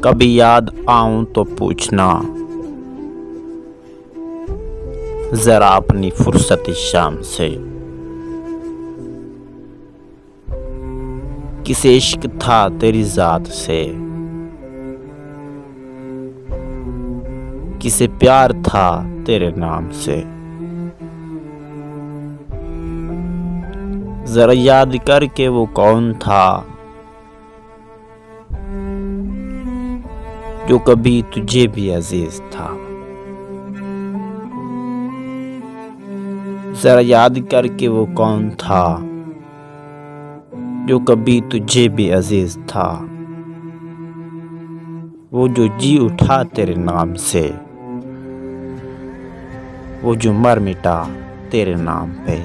कभी याद आऊं तो पूछना जरा अपनी फुर्सत शाम से। किसे इश्क था तेरी जात से, किसे प्यार था तेरे नाम से। जरा याद करके वो कौन था जो कभी तुझे भी अजीज था। जरा याद करके वो कौन था जो कभी तुझे भी अजीज था। वो जो जी उठा तेरे नाम से, वो जो मर मिटा तेरे नाम पे।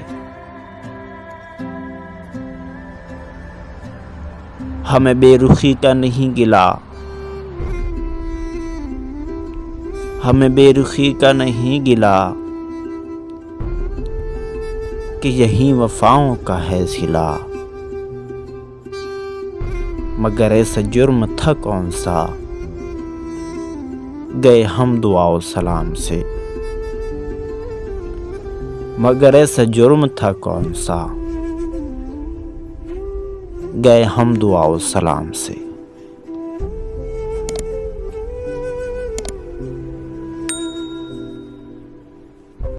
हमें बेरुखी का नहीं गिला, हमें बेरुखी का नहीं गिला कि यही वफाओं का है सिला। मगर ऐसा जुर्म था कौन सा, गए हम दुआओ सलाम से। मगर ऐसा जुर्म था कौन सा, गए हम दुआओ सलाम से।